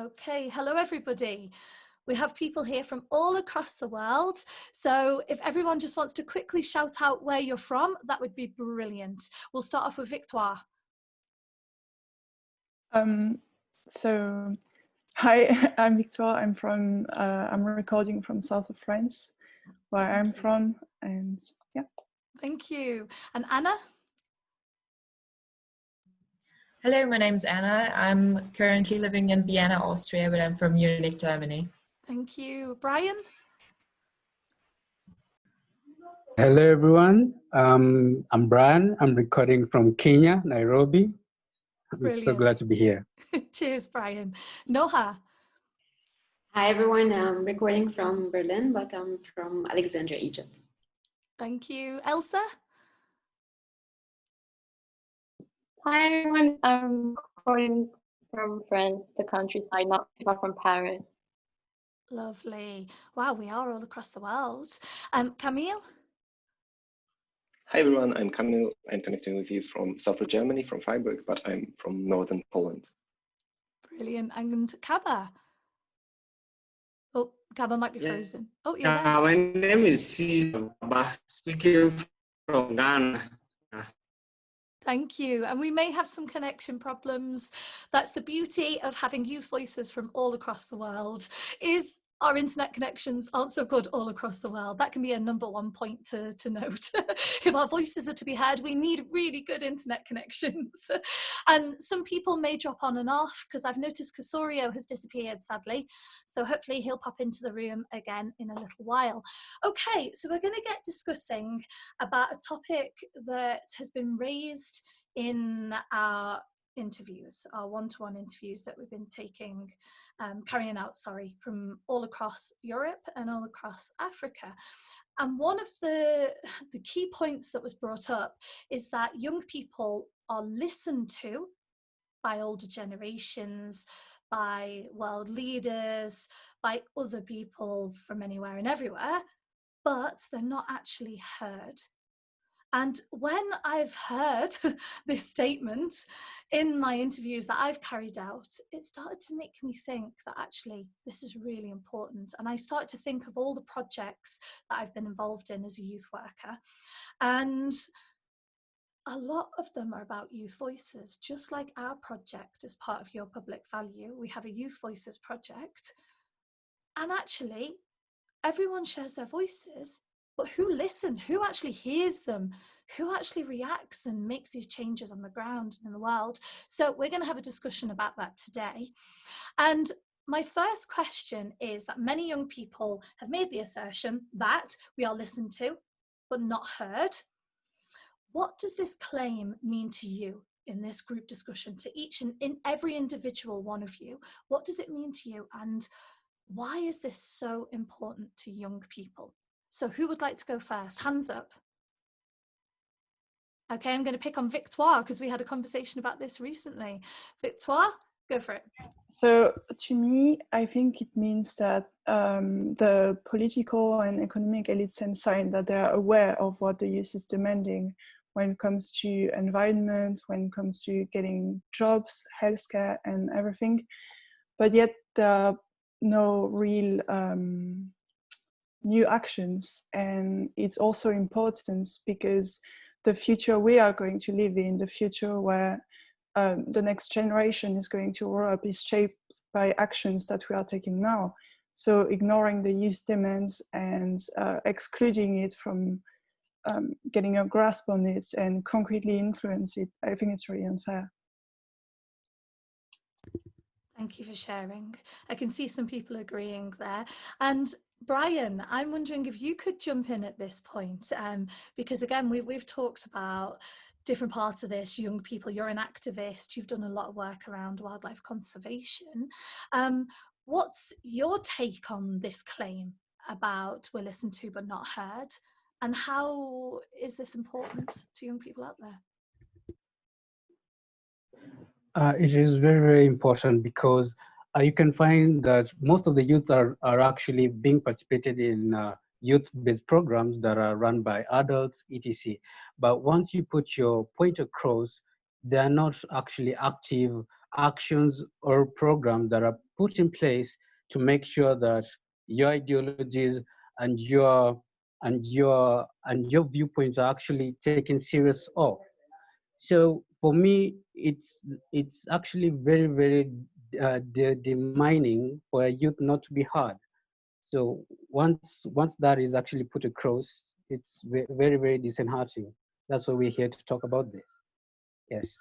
Okay, hello everybody. We have people here from all across the world. So if everyone just wants to quickly shout out where you're from, that would be brilliant. We'll start off with Victoire. So, hi, I'm Victoire. I'm recording from south of France, where I'm from, and yeah. Thank you. And Anna? Hello, my name's Anna. I'm currently living in Vienna, Austria, but I'm from Munich, Germany. Thank you. Brian? Hello, everyone. I'm Brian. I'm recording from Kenya, Nairobi. I'm so glad to be here. Cheers, Brian. Noha? Hi, everyone. I'm recording from Berlin, but I'm from Alexandria, Egypt. Thank you. Elsa? Hi, everyone. I'm recording from France, the countryside, not too far from Paris. Lovely. Wow, we are all across the world. Kamil? Hi everyone, I'm Kamil. I'm connecting with you from south of Germany, from Freiburg, but I'm from northern Poland. Brilliant. And Kaba? Oh, Kaba might be frozen. Oh, you're there. My name is Kaba, speaking from Ghana. Thank you. And we may have some connection problems. That's the beauty of having youth voices from all across the world, is our internet connections aren't so good all across the world. That can be a #1 point to note. If our voices are to be heard, we need really good internet connections. And some people may drop on and off, because I've noticed Casorio has disappeared, sadly. So hopefully he'll pop into the room again in a little while. Okay, so we're going to get discussing about a topic that has been raised in our interviews, our one-to-one interviews that we've been carrying out, from all across Europe and all across Africa. And one of the key points that was brought up is that young people are listened to by older generations, by world leaders, by other people from anywhere and everywhere, but they're not actually heard. And when I've heard this statement in my interviews that I've carried out, it started to make me think that actually this is really important. And I started to think of all the projects that I've been involved in as a youth worker. And a lot of them are about youth voices, just like our project is part of Your Public Value. We have a Youth Voices project. And actually, everyone shares their voices. But who listens? Who actually hears them? Who actually reacts and makes these changes on the ground and in the world? So we're going to have a discussion about that today. And my first question is that many young people have made the assertion that we are listened to, but not heard. What does this claim mean to you in this group discussion, to each and in every individual one of you? What does it mean to you? And why is this so important to young people? So who would like to go first? Hands up. Okay, I'm going to pick on Victoire because we had a conversation about this recently. Victoire, go for it. So to me, I think it means that the political and economic elites and sign that they are aware of what the youth is demanding when it comes to environment, when it comes to getting jobs, healthcare and everything. But yet there are no real new actions. And it's also important because the future we are going to live in, the future where the next generation is going to grow up, is shaped by actions that we are taking now. So ignoring the youth demands and excluding it from getting a grasp on it and concretely influence it, I think it's really unfair. Thank you for sharing. I can see some people agreeing there. And Brian, I'm wondering if you could jump in at this point, because again, we've talked about different parts of this, young people, you're an activist, you've done a lot of work around wildlife conservation. What's your take on this claim about we're listened to but not heard? And how is this important to young people out there? It is very, very important because you can find that most of the youth are actually being participated in youth-based programs that are run by adults, etc. But once you put your point across, they are not actually active actions or programs that are put in place to make sure that your ideologies and your viewpoints are actually taken serious of. So for me, it's actually very demanding for a youth not to be heard. So once that is actually put across, it's very disheartening. That's why we're here to talk about this. Yes.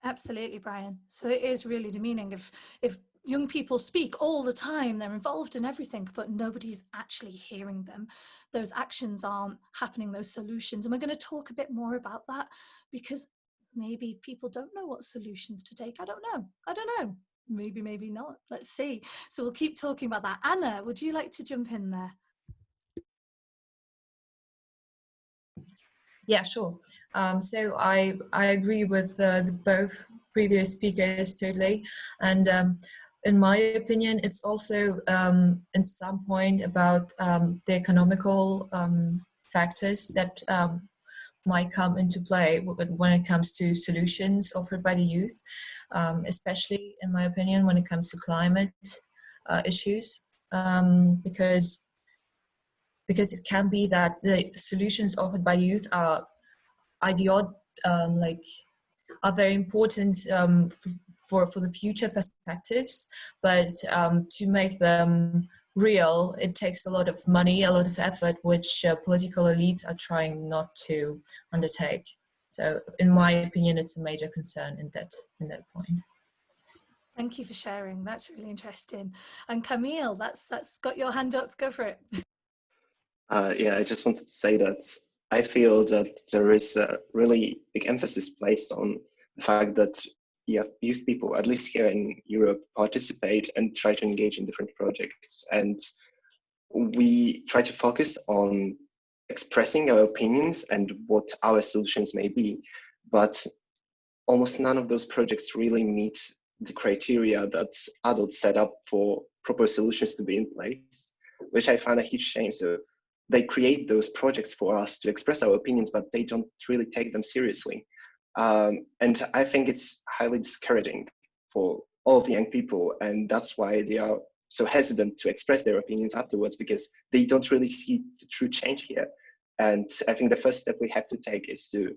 Absolutely, Brian. So it is really demeaning if young people speak all the time, they're involved in everything, but nobody's actually hearing them. Those actions aren't happening, those solutions. And we're going to talk a bit more about that, because maybe people don't know what solutions to take. I don't know. Maybe not. Let's see. So we'll keep talking about that. Anna, would you like to jump in there? Yeah, sure. So I agree with both previous speakers totally, and in my opinion, it's also in some point about the economical factors that might come into play when it comes to solutions offered by the youth, especially in my opinion when it comes to climate issues, because it can be that the solutions offered by youth are are very important for the future perspectives, but to make them real, it takes a lot of money, a lot of effort, which political elites are trying not to undertake. So in my opinion, it's a major concern in that point. Thank you for sharing. That's really interesting. And Kamil, that's got your hand up. Go for it. Yeah, I just wanted to say that I feel that there is a really big emphasis placed on the fact that youth people, at least here in Europe, participate and try to engage in different projects. And we try to focus on expressing our opinions and what our solutions may be. But almost none of those projects really meet the criteria that adults set up for proper solutions to be in place, which I find a huge shame. So they create those projects for us to express our opinions, but they don't really take them seriously. And I think it's highly discouraging for all of the young people. And that's why they are so hesitant to express their opinions afterwards, because they don't really see the true change here. And I think the first step we have to take is to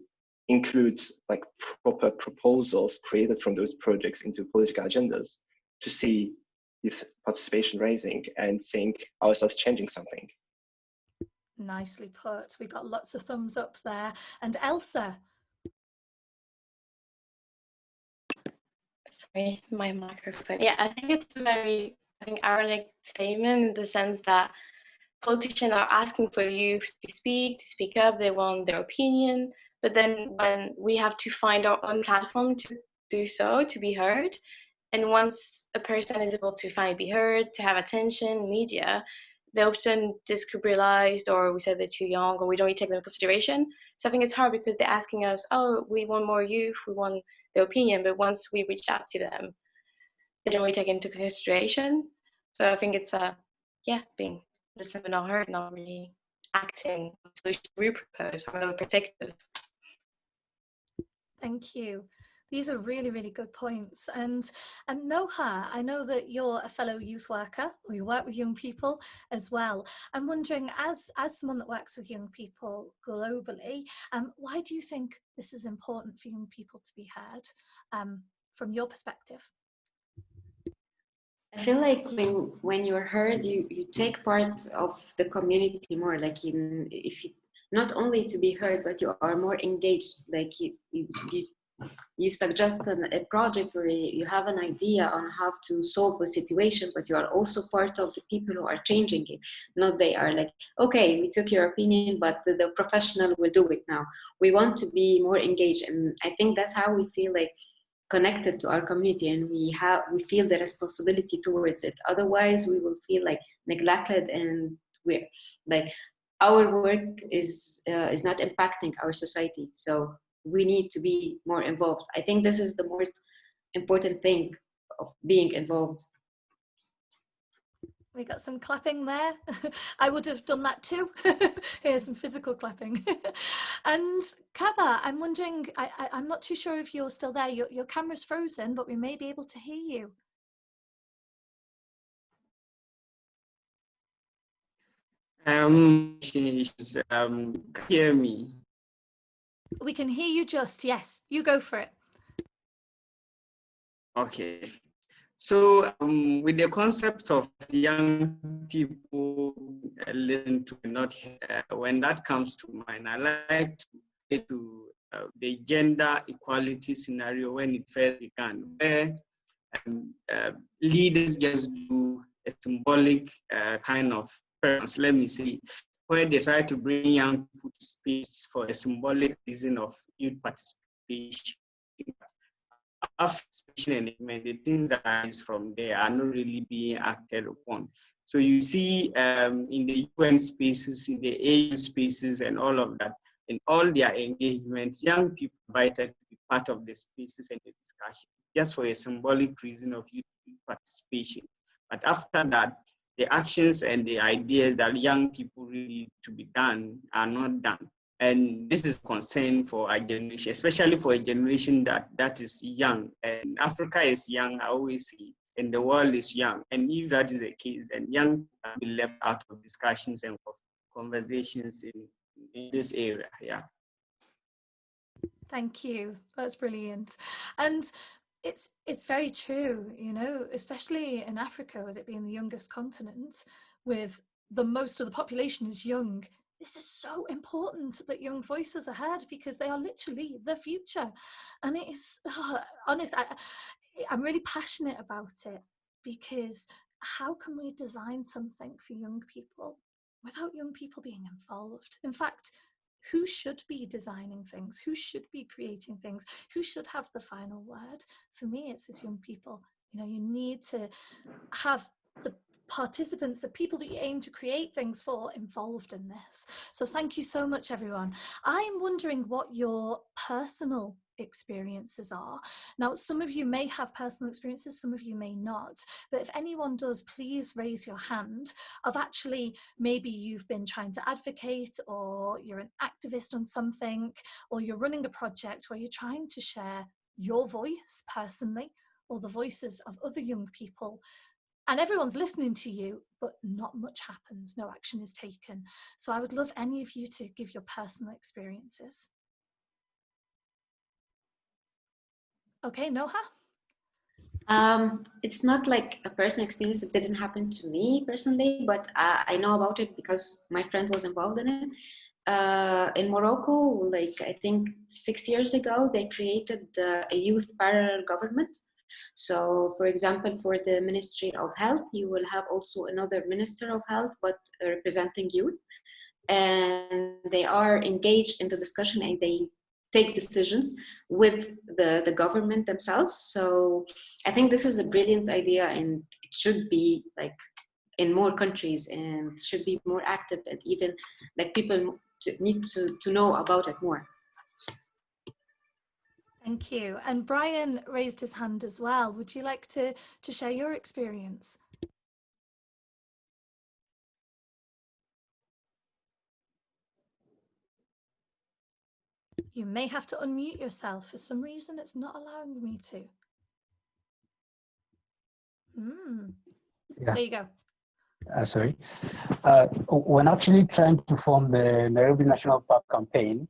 include like proper proposals created from those projects into political agendas to see youth participation raising and seeing ourselves changing something. Nicely put. We got lots of thumbs up there. And Elsa. Sorry, my microphone. Yeah, I think it's a very, ironic statement in the sense that politicians are asking for youth to speak up, they want their opinion, but then when we have to find our own platform to do so, to be heard, and once a person is able to finally be heard, to have attention, media, they're often discriminalized, or we say they're too young, or we don't really take them into consideration. So I think it's hard because they're asking us, oh, we want more youth, we want their opinion, but once we reach out to them, they don't really take into consideration. So I think it's being listened but not heard, not really acting on solutions we propose from another perspective. Thank you. These are really, really good points. And Noha, I know that you're a fellow youth worker, or you work with young people as well. I'm wondering, as someone that works with young people globally, why do you think this is important for young people to be heard from your perspective? I feel like when you're heard, you take part of the community more. Like if you, not only to be heard, but you are more engaged. Like you suggest a project, or you have an idea on how to solve a situation, but you are also part of the people who are changing it. Not they are like, okay, we took your opinion, but the professional will do it now. We want to be more engaged, and I think that's how we feel like connected to our community, and we feel the responsibility towards it. Otherwise we will feel like neglected, and we're like our work is not impacting our society. So we need to be more involved. I think this is the more important thing of being involved. We got some clapping there. I would have done that too. Here's some physical clapping. And Kaba, I'm wondering, I'm not too sure if you're still there. Your camera's frozen, but we may be able to hear you. Hear me. We can hear you just, yes. You go for it. Okay. So with the concept of young people listen to not when that comes to mind, I like to get to the gender equality scenario when it first began, where leaders just do a symbolic kind of presence, let me say, where they try to bring young people to space for a symbolic reason of youth participation. After engagement, the things that arise from there are not really being acted upon. So you see in the UN spaces, in the AU spaces and all of that, in all their engagements, young people invited to be part of the spaces and the discussion, just for a symbolic reason of youth participation. But after that, the actions and the ideas that young people really to be done are not done. And this is concern for a generation, especially for a generation that is young. And Africa is young, I always say, and the world is young. And if that is the case, then young people will be left out of discussions and conversations in this area. Yeah. Thank you. That's brilliant. And it's very true, you know, especially in Africa, with it being the youngest continent, with the most of the population is young. This is so important that young voices are heard, because they are literally the future. And it is, honest, I'm really passionate about it, because how can we design something for young people without young people being involved? In fact, who should be designing things? Who should be creating things? Who should have the final word? For me, it's as young people. You know, you need to have the participants, the people that you aim to create things for, involved in this. So thank you so much, everyone. I'm wondering what your personal experiences are. Now, some of you may have personal experiences, some of you may not, but if anyone does, please raise your hand of actually, maybe you've been trying to advocate, or you're an activist on something, or you're running a project where you're trying to share your voice personally, or the voices of other young people, and everyone's listening to you, but not much happens, no action is taken. So I would love any of you to give your personal experiences. Okay, Noha? It's not like a personal experience that didn't happen to me personally, but I know about it because my friend was involved in it. In Morocco, like I think 6 years ago, they created a youth parallel government. So, for example, for the Ministry of Health, you will have also another Minister of Health, but representing youth. And they are engaged in the discussion, and they take decisions with the government themselves. So I think this is a brilliant idea, and it should be like in more countries, and should be more active, and even like people need to know about it more. Thank you. And Brian raised his hand as well. Would you like to share your experience? You may have to unmute yourself. For some reason, it's not allowing me to. Yeah. There you go. Sorry. When actually trying to form the Nairobi National Park campaign,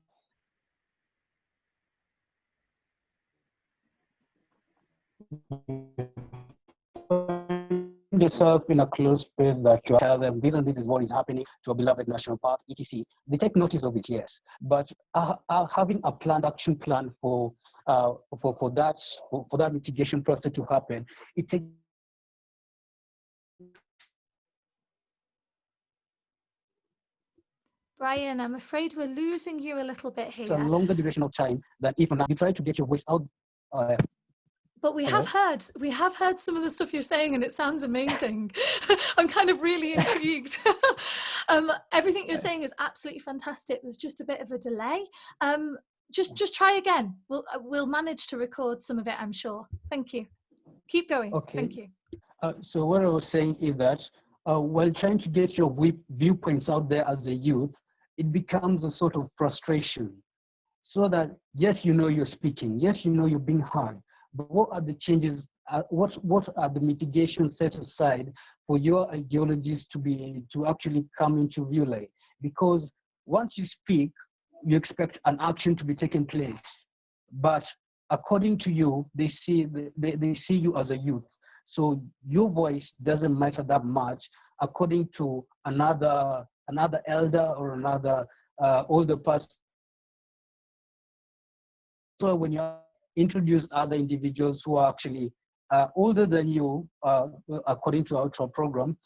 yourself in a closed space that you tell them this and this is what is happening to a beloved national park, etc. They take notice of it, yes, but having a planned action plan for that mitigation process to happen, it takes Brian, I'm afraid we're losing you a little bit here. a longer duration of time than if you try to get your voice out. But we have heard some of the stuff you're saying, and it sounds amazing. I'm kind of really intrigued. Everything you're saying is absolutely fantastic. There's just a bit of a delay. Just try again. We'll manage to record some of it, I'm sure. Thank you. Keep going. Okay. Thank you. So what I was saying is that while trying to get your viewpoints out there as a youth, it becomes a sort of frustration. So that, yes, you know you're speaking, yes, you know you're being heard, but what are the changes, what are the mitigations set aside for your ideologies to actually come into view? Like, because once you speak, you expect an action to be taken place, but according to you, they see you as a youth, so your voice doesn't matter that much according to another elder or another older person. So when you introduce other individuals who are actually older than you, according to our program,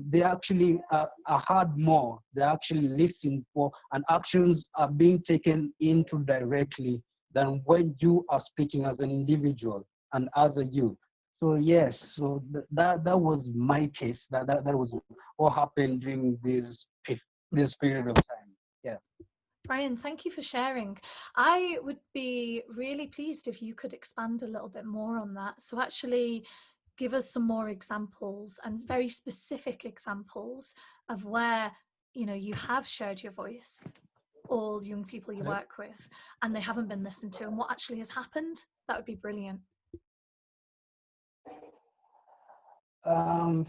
they actually are heard more. They actually listen for, and actions are being taken into directly than when you are speaking as an individual and as a youth. So yes, so that was my case. That was what happened during this period of time. Yeah. Brian, thank you for sharing. I would be really pleased if you could expand a little bit more on that. So actually give us some more examples, and very specific examples of where, you know, you have shared your voice, all young people you work with, and they haven't been listened to, and what actually has happened. That would be brilliant.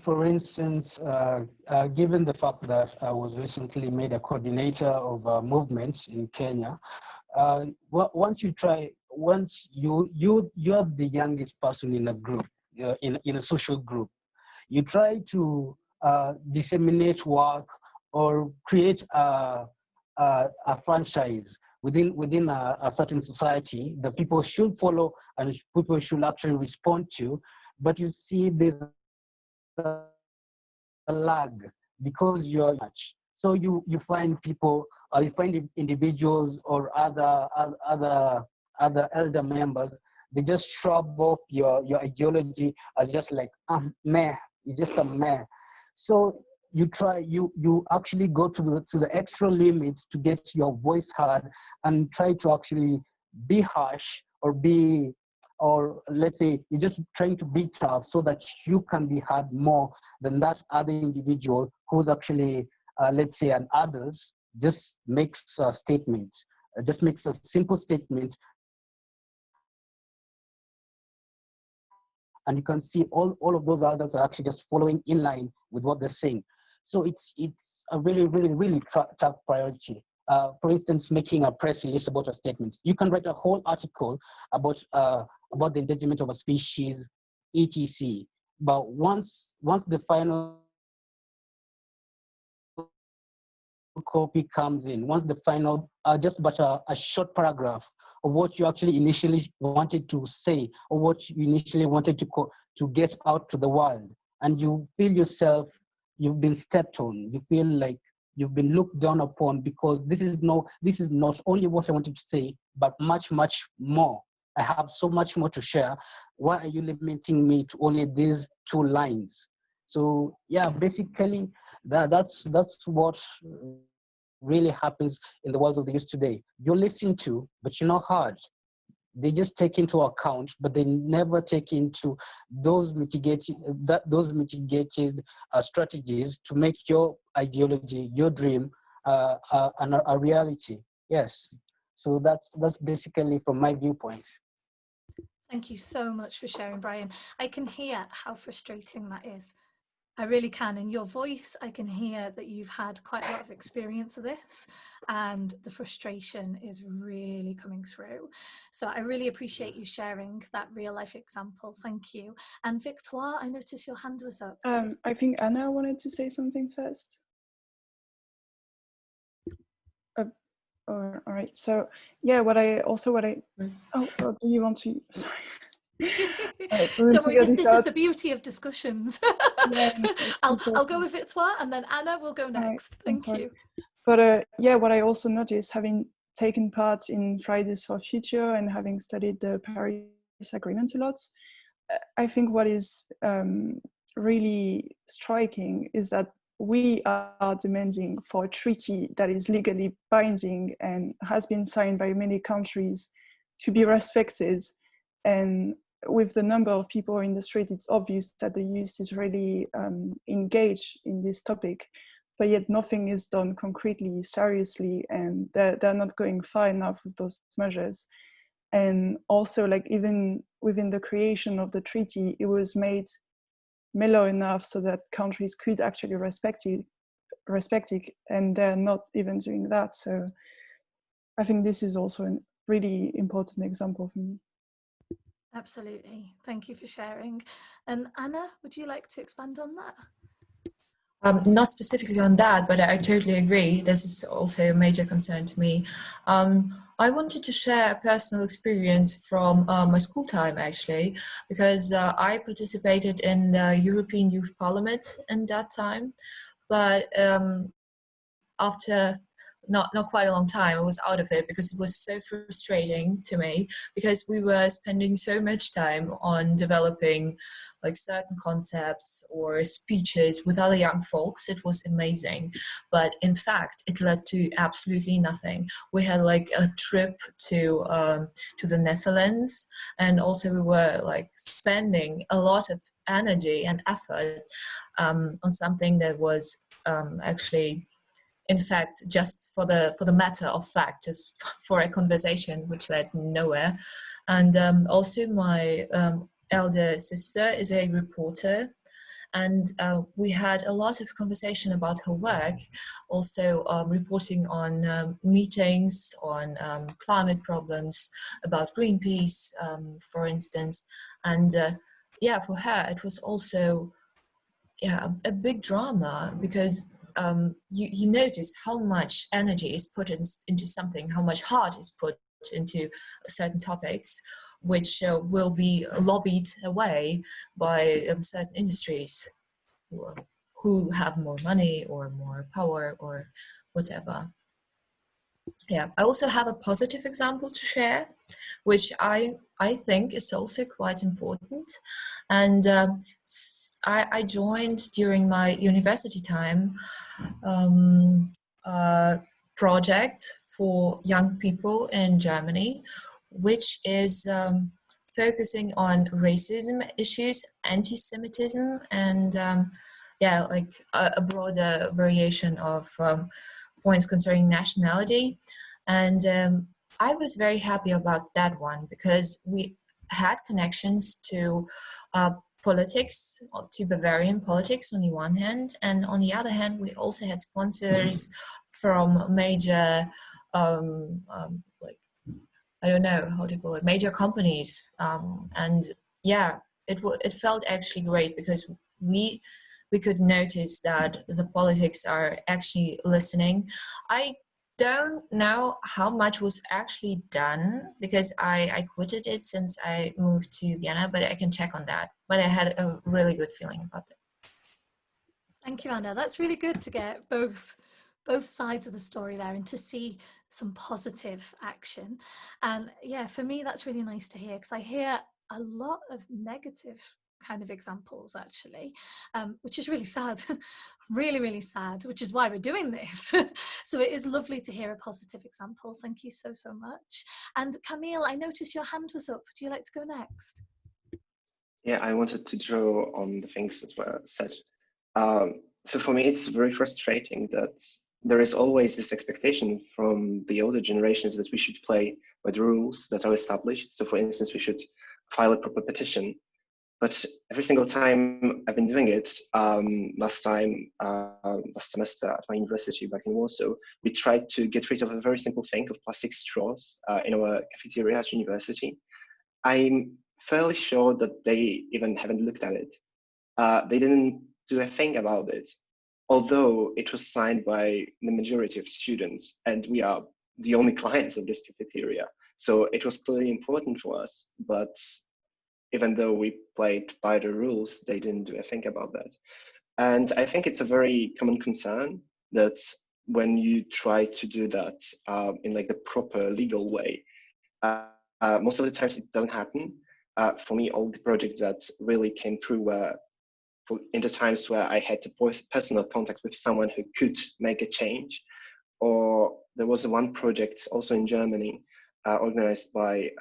For instance, given the fact that I was recently made a coordinator of movements in Kenya, once you're the youngest person in a group, in a social group, you try to disseminate work or create a franchise within a certain society that people should follow and people should actually respond to. But you see there's a lag because you're much. So you find people, you find individuals or other elder members, they just shrub off your ideology as just like meh, it's just a meh. So you actually go to the extra limits to get your voice heard and try to actually be harsh or let's say you're just trying to be tough so that you can be heard more than that other individual who's actually, let's say, an adult, just makes a statement, just makes a simple statement. And you can see all of those adults are actually just following in line with what they're saying. So it's a really, really, really tough priority. For instance, making a press release about a statement. You can write a whole article about the endangerment of a species, etc. But once the final copy comes in, once the final, just about a short paragraph of what you actually initially wanted to say or what you initially wanted to get out to the world, and you feel yourself, you've been stepped on, you feel like you've been looked down upon because this is not only what I wanted to say, but much, much more. I have so much more to share. Why are you limiting me to only these 2 lines? So yeah, basically that's what really happens in the world of the youth today. You're listened to, but you're not heard. They just take into account, but they never take into those mitigated strategies to make your ideology, your dream, a reality. Yes. So that's basically from my viewpoint. Thank you so much for sharing, Brian. I can hear how frustrating that is. I really can. In your voice, I can hear that you've had quite a lot of experience of this, and the frustration is really coming through. So I really appreciate you sharing that real life example. Thank you. And Victoire, I noticed your hand was up. I think Anna wanted to say something first. All right. So yeah, oh, do you want to? Sorry. Don't worry, this is the beauty of discussions. Yeah, I'll go with Victoire, and then Anna will go next. Right, thank you. But yeah, what I also noticed, having taken part in Fridays for Future and having studied the Paris Agreement a lot, I think what is really striking is that we are demanding for a treaty that is legally binding and has been signed by many countries to be respected. And with the number of people in the street, it's obvious that the youth is really engaged in this topic. but yet nothing is done concretely, seriously, and they're not going far enough with those measures. And also, like, even within the creation of the treaty, it was made mellow enough so that countries could actually respect it, and they're not even doing that. So I think this is also a really important example for me. Absolutely. Thank you for sharing. And Anna, would you like to expand on that? Not specifically on that, but I totally agree. This is also a major concern to me. I wanted to share a personal experience from my school time, actually, because I participated in the European Youth Parliament in that time. But after not quite a long time, I was out of it because it was so frustrating to me, because we were spending so much time on developing like certain concepts or speeches with other young folks. It was amazing, but in fact it led to absolutely nothing. We had like a trip to the Netherlands, and also we were like spending a lot of energy and effort on something that was actually, in fact, just for the matter of fact, just for a conversation which led nowhere. And also my elder sister is a reporter, and we had a lot of conversation about her work, also reporting on meetings on climate problems, about Greenpeace, for instance. And yeah, for her it was also a big drama, because you notice how much energy is put into something, how much heart is put into certain topics, which will be lobbied away by certain industries who have more money or more power or whatever. Yeah, I also have a positive example to share, which I think is also quite important. And I joined during my university time a project for young people in Germany, which is focusing on racism issues, anti-Semitism, and yeah, like a broader variation of points concerning nationality. And I was very happy about that one, because we had connections to politics, to Bavarian politics on the one hand, and on the other hand, we also had sponsors from major, like, I don't know how to call it, major companies. And yeah, it felt actually great, because we could notice that the politics are actually listening. I don't know how much was actually done, because I quitted it since I moved to Vienna, but I can check on that. But I had a really good feeling about it. Thank you, Anna. That's really good to get both sides of the story there, and to see some positive action. And yeah, for me, that's really nice to hear, because I hear a lot of negative kind of examples, actually, which is really sad. Really, really sad, which is why we're doing this. So it is lovely to hear a positive example. Thank you so much. And Kamil, I noticed your hand was up. Would you like to go next? Yeah, I wanted to draw on the things that were said. So for me, it's very frustrating that there is always this expectation from the older generations that we should play by the rules that are established. So for instance, we should file a proper petition. But every single time I've been doing it, last semester at my university back in Warsaw, we tried to get rid of a very simple thing of plastic straws in our cafeteria at university. I'm fairly sure that they even haven't looked at it. They didn't do a thing about it, although it was signed by the majority of students, and we are the only clients of this cafeteria. So it was clearly important for us, but even though we played by the rules, they didn't do a thing about that. And I think it's a very common concern that when you try to do that in like the proper legal way, most of the times it doesn't happen. For me, all the projects that really came through were in the times where I had personal contact with someone who could make a change. Or there was one project also in Germany, organized by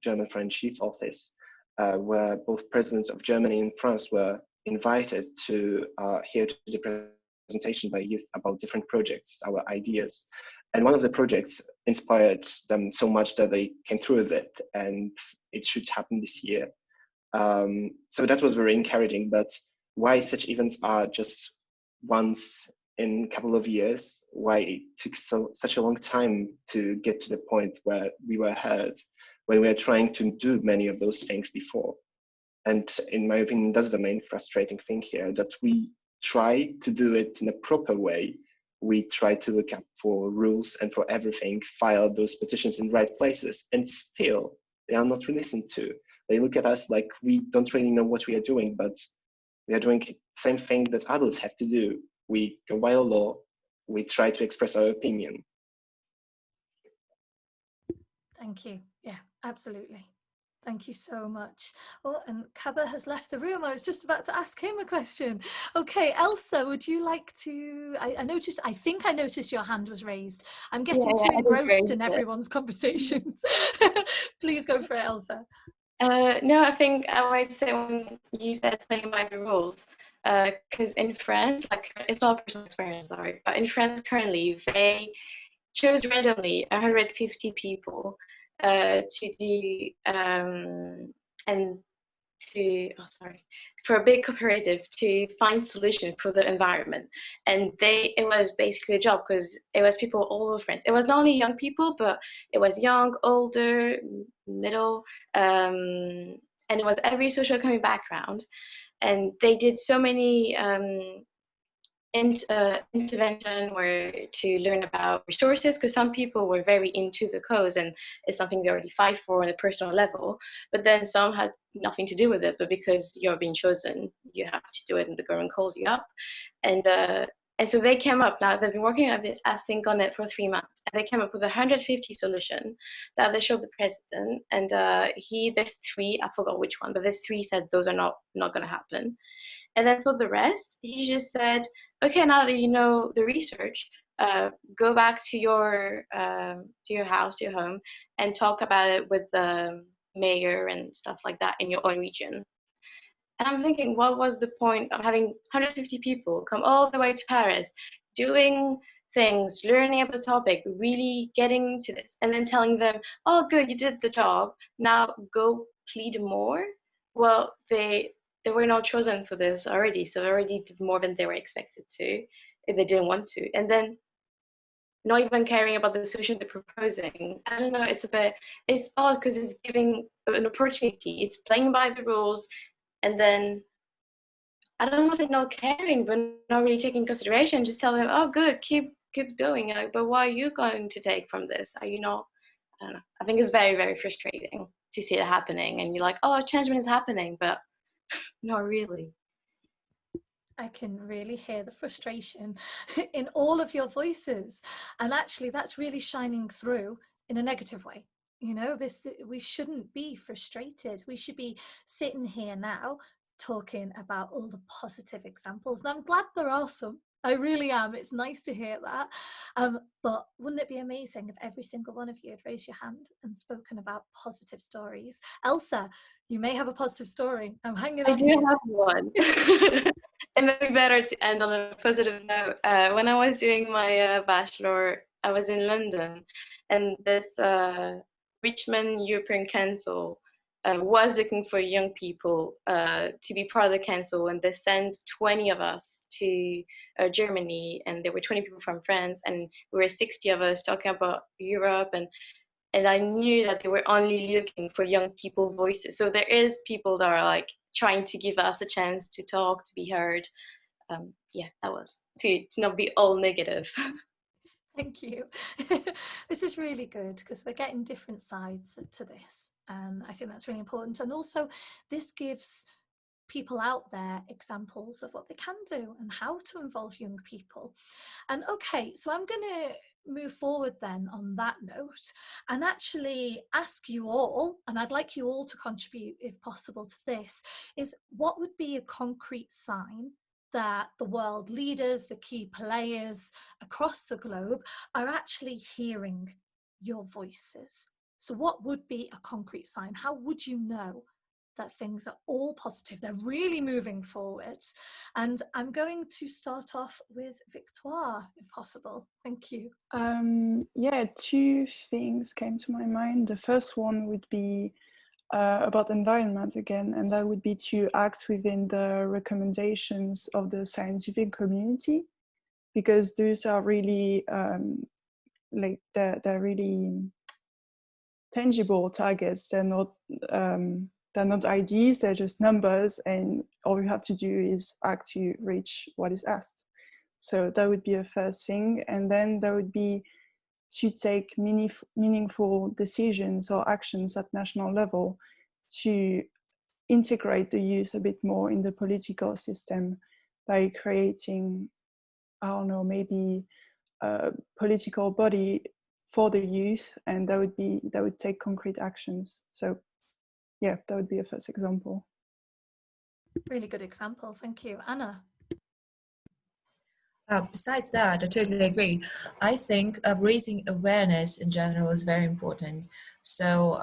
German-French Youth Office, where both presidents of Germany and France were invited to here to the presentation by youth about different projects, our ideas. And one of the projects inspired them so much that they came through with it, and it should happen this year. So that was very encouraging. But why such events are just once in a couple of years, why it took such a long time to get to the point where we were heard, when we were trying to do many of those things before. And in my opinion, that's the main frustrating thing here, that we try to do it in a proper way. We try to look up for rules and for everything, file those petitions in the right places, and still they are not listened to. They look at us like we don't really know what we are doing, but we are doing the same thing that adults have to do. We go by law, we try to express our opinion. Thank you. Yeah, absolutely. Thank you so much. Oh, and Kaba has left the room. I was just about to ask him a question. Okay, Elsa, would you like to, I think I noticed your hand was raised. I'm getting too engrossed in everyone's conversations. Please go for it, Elsa. No, I think I might say when you said playing by the rules, because in France, like, it's not a personal experience, sorry, but in France currently, they chose randomly 150 people to do for a big cooperative to find solutions for the environment. And it was basically a job, because it was people all over France. It was not only young people, but it was young, older, middle, and it was every socioeconomic background. And they did so many intervention were to learn about resources, because some people were very into the cause and it's something they already fight for on a personal level, but then some had nothing to do with it, but because you're being chosen, you have to do it and the government calls you up. And so they came up, now they've been working on this, I think, on it for 3 months, and they came up with 150 solution that they showed the president, and there's 3, I forgot which one, but there's 3 said those are not going to happen. And then for the rest, he just said, okay, now that you know the research, go back to your house, to your home, and talk about it with the mayor and stuff like that in your own region. And I'm thinking, what was the point of having 150 people come all the way to Paris, doing things, learning about the topic, really getting to this, and then telling them, oh, good, you did the job, now go plead more? Well, they were not chosen for this already, so they already did more than they were expected to, if they didn't want to. And then not even caring about the solution they're proposing. I don't know, it's odd, because it's giving an opportunity, it's playing by the rules, and then I don't want to say not caring, but not really taking consideration, just tell them, oh, good, keep doing it, but what are you going to take from this? Are you not? I don't know. I think it's very, very frustrating to see it happening, and you're like, oh, changement is happening, but not really. I can really hear the frustration in all of your voices, and actually that's really shining through in a negative way. You know, we shouldn't be frustrated. We should be sitting here now talking about all the positive examples, and I'm glad there are some. I really am. It's nice to hear that. But wouldn't it be amazing if every single one of you had raised your hand and spoken about positive stories? Elsa, you may have a positive story. I'm hanging on. I do have one. It may be better to end on a positive note. When I was doing my bachelor, I was in London, and this Richmond European Council was looking for young people to be part of the council, and they sent 20 of us to Germany, and there were 20 people from France, and we were 60 of us talking about Europe, and I knew that they were only looking for young people voices. So there is people that are like trying to give us a chance to talk, to be heard. Yeah, that was to not be all negative. Thank you. This is really good, because we're getting different sides to this, and I think that's really important. And also this gives people out there examples of what they can do and how to involve young people. And okay, so I'm going to move forward then on that note and actually ask you all, and I'd like you all to contribute if possible to this, is what would be a concrete sign that the world leaders, the key players across the globe are actually hearing your voices? So what would be a concrete sign? How would you know that things are all positive. They're really moving forward. And I'm going to start off with Victoire, if possible. Thank you. Yeah, two things came to my mind. The first one would be about environment again, and that would be to act within the recommendations of the scientific community, because those are really like they're really tangible targets. They're not ideas, they're just numbers, and all you have to do is act to reach what is asked. So that would be a first thing. And then there would be to take meaningful decisions or actions at national level to integrate the youth a bit more in the political system by creating, I don't know, maybe a political body for the youth, and that would take concrete actions. So yeah, that would be a first example. Really good example. Thank you. Anna? Besides that, I totally agree. I think raising awareness in general is very important. So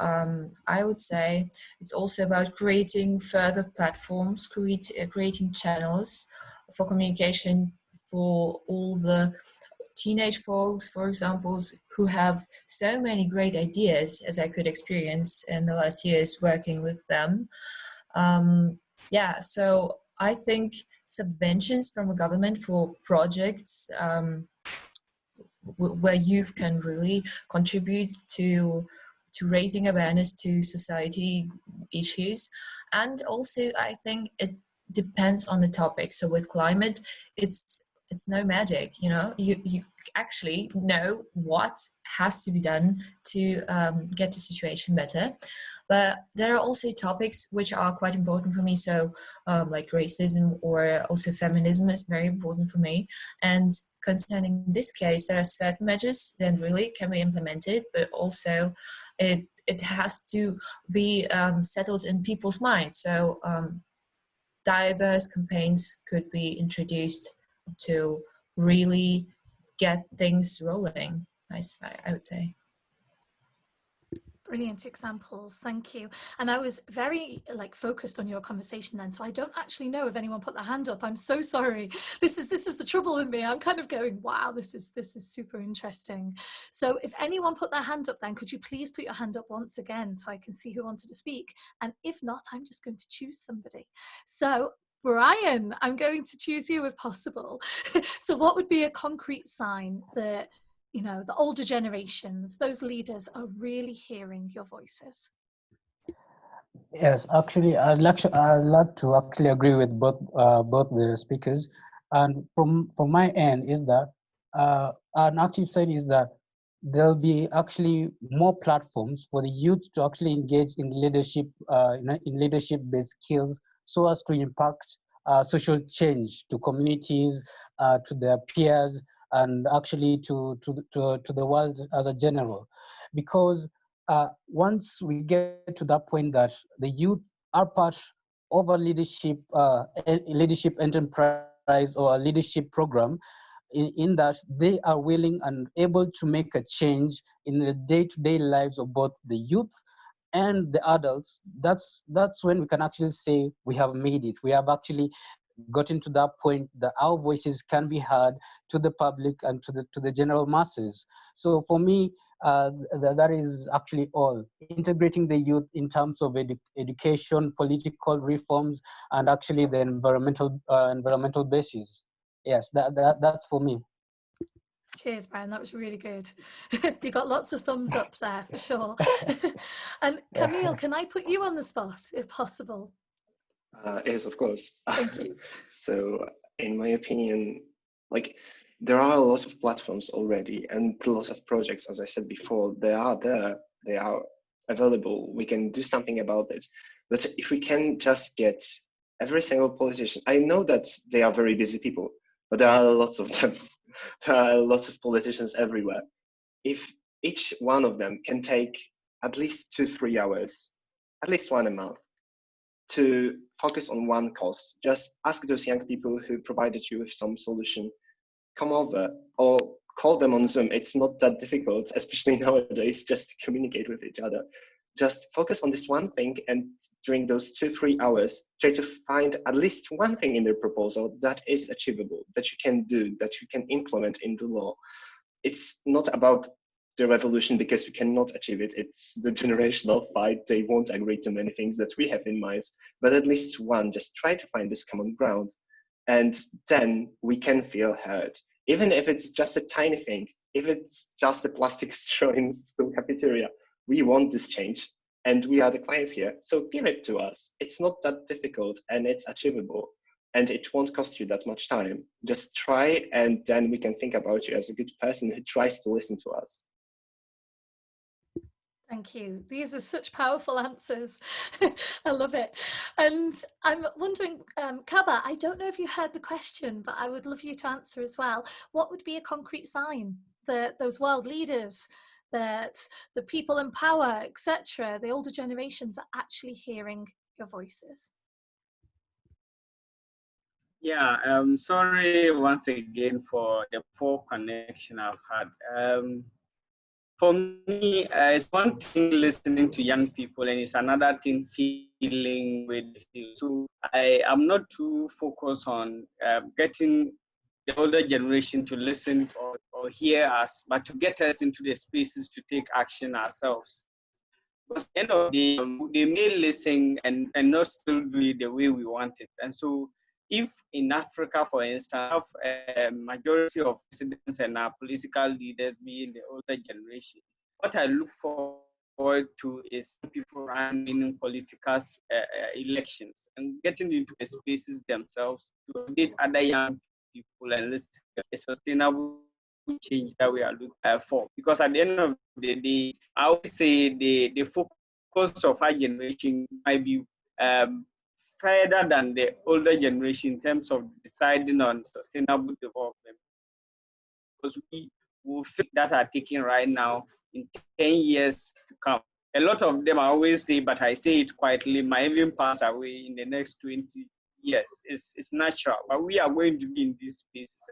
I would say it's also about creating further platforms, creating channels for communication for all the teenage folks, for example, who have so many great ideas, as I could experience in the last years working with them. Yeah, so I think subventions from a government for projects where youth can really contribute to raising awareness to society issues. And also I think it depends on the topic. So with climate, it's no magic, you know. You actually know what has to be done to get the situation better. But there are also topics which are quite important for me. So like racism or also feminism is very important for me. And concerning this case, there are certain measures that really can be implemented, but also it has to be settled in people's minds. So diverse campaigns could be introduced to really get things rolling, I would say. Brilliant examples, thank you. And I was very focused on your conversation then, so I don't actually know if anyone put their hand up. I'm so sorry. This is the trouble with me. I'm kind of going, wow, this is super interesting. So if anyone put their hand up, then could you please put your hand up once again so I can see who wanted to speak? And if not, I'm just going to choose somebody. So Brian, I'm going to choose you if possible. So what would be a concrete sign that, you know, the older generations, those leaders are really hearing your voices? Yes, actually, I'd like to actually agree with both the speakers. And from my end is that an active side is that there'll be actually more platforms for the youth to actually engage in leadership, in leadership-based skills, so as to impact social change to communities, to their peers, and actually to the world as a general. Because once we get to that point that the youth are part of a leadership enterprise or a leadership program, in that they are willing and able to make a change in the day-to-day lives of both the youth and the adults, that's when we can actually say we have made it. We have actually gotten to that point that our voices can be heard to the public and to the general masses. So for me, that is actually all. Integrating the youth in terms of education, political reforms, and actually the environmental basis. Yes, that's for me. Cheers, Brian. That was really good. You got lots of thumbs up there for sure. And Kamil, can I put you on the spot if possible? Yes, of course. Thank you. So, in my opinion, there are a lot of platforms already and a lot of projects, as I said before, they are there, they are available, we can do something about it. But if we can just get every single politician, I know that they are very busy people, but there are lots of them. There are lots of politicians everywhere. If each one of them can take at least 2-3 hours, at least one a month, to focus on one cause, just ask those young people who provided you with some solution, come over or call them on Zoom. It's not that difficult, especially nowadays, just to communicate with each other. just focus on this one thing, and during those 2-3 hours, try to find at least one thing in their proposal that is achievable, that you can do, that you can implement in the law. It's not about the revolution because we cannot achieve it. It's the generational fight. They won't agree to many things that we have in mind, but at least one, just try to find this common ground. And then we can feel heard. Even if it's just a tiny thing, if it's just a plastic straw in school cafeteria, we want this change and we are the clients here. So give it to us. It's not that difficult and it's achievable and it won't cost you that much time. Just try and then we can think about you as a good person who tries to listen to us. Thank you. These are such powerful answers. I love it. And I'm wondering, Kaba, I don't know if you heard the question, but I would love you to answer as well. What would be a concrete sign that those world leaders, that the people in power, etc., the older generations are actually hearing your voices? Yeah, sorry once again for the poor connection I've had. For me, it's one thing listening to young people, and it's another thing feeling with the field. So I am not too focused on getting the older generation to listen or hear us, but to get us into the spaces to take action ourselves. Because at the end of the day, they may listen and not still do it the way we want it. And so if in Africa, for instance, have a majority of presidents and our political leaders being the older generation, what I look forward to is people running political elections and getting into the spaces themselves to update other young people and listen to a sustainable change that we are looking for. Because at the end of the day, I always say the focus of our generation might be further than the older generation in terms of deciding on sustainable development. Because we will think that are taking right now in 10 years to come. A lot of them I always say, but I say it quietly, might even pass away in the next 20 years. It's natural, but we are going to be in these spaces.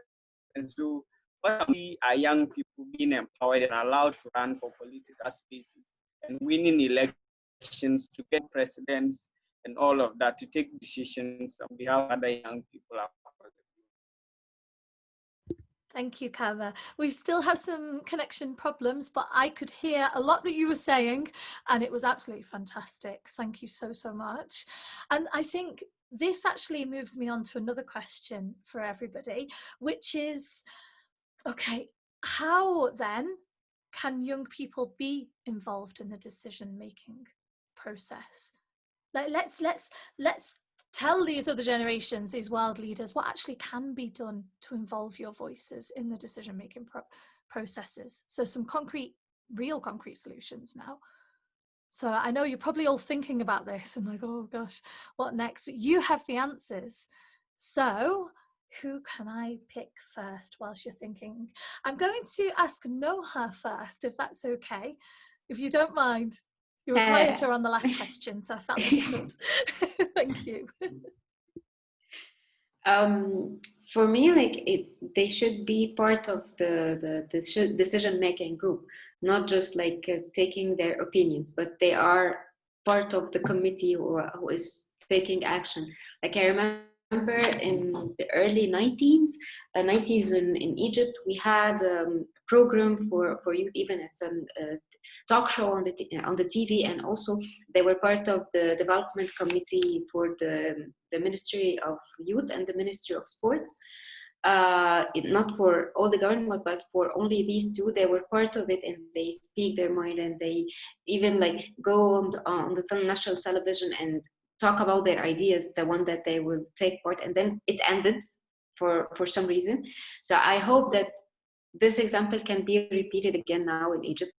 And so what we are young people being empowered and allowed to run for political spaces and winning elections to get presidents and all of that, to take decisions on behalf of other young people. Thank you, Kaba. We still have some connection problems, but I could hear a lot that you were saying, and it was absolutely fantastic. Thank you so, so much. And I think this actually moves me on to another question for everybody, which is, okay, how then can young people be involved in the decision-making process? Like, let's tell these other generations, these world leaders, what actually can be done to involve your voices in the decision-making processes. So some real concrete solutions now. So I know you're probably all thinking about this and like, oh gosh, what next? But you have the answers. So who can I pick first whilst you're thinking? I'm going to ask Noha first, if that's okay, if you don't mind. You were quieter on the last question, so I felt like I could. Thank you. For me, like they should be part of the decision-making group, not just like taking their opinions, but they are part of the committee who is taking action. Like I remember in the early 90s in Egypt, we had a program for youth, even it's a talk show on the TV, and also they were part of the development committee for the Ministry of Youth and the Ministry of Sports. Not for all the government, but for only these two. They were part of it, and they speak their mind, and they even like go on the national television and talk about their ideas, the one that they will take part. And then it ended for some reason. So I hope that this example can be repeated again now in Egypt.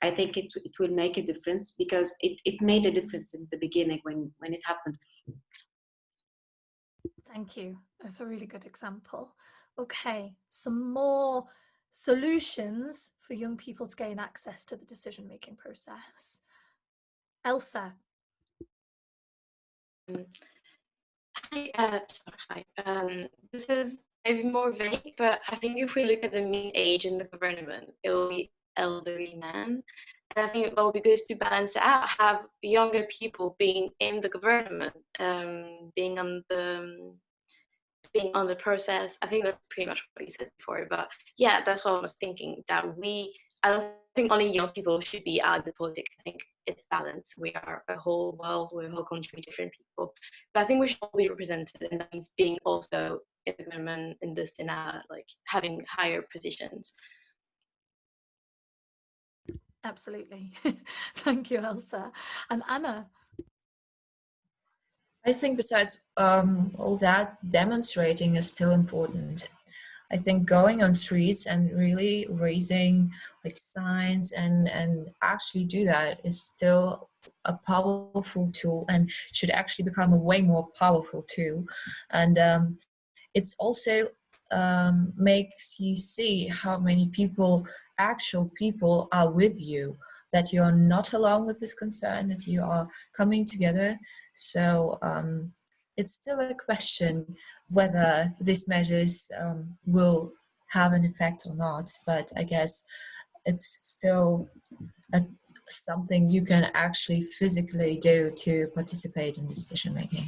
I think it will make a difference, because it made a difference in the beginning when it happened. Thank you. That's a really good example. Okay, some more solutions for young people to gain access to the decision-making process. Elsa. Hi. This is maybe more vague, but I think if we look at the mean age in the government, it will be elderly men. And I think it will be good to balance it out, have younger people being in the government, being on the process. I think that's pretty much what you said before. But yeah, that's what I was thinking, that I don't think only young people should be out of the politics. I think it's balanced. We are a whole world, we're a whole country, different people. But I think we should all be represented, and that means being also in the government, in the Senate, like having higher positions. Absolutely. Thank you, Elsa. And Anna? I think besides all that, demonstrating is still important. I think going on streets and really raising like signs and actually do that is still a powerful tool, and should actually become a way more powerful tool. And it's also makes you see how many actual people are with you, that you are not alone with this concern, that you are coming together. So it's still a question whether these measures will have an effect or not, but I guess it's still something you can actually physically do to participate in decision making,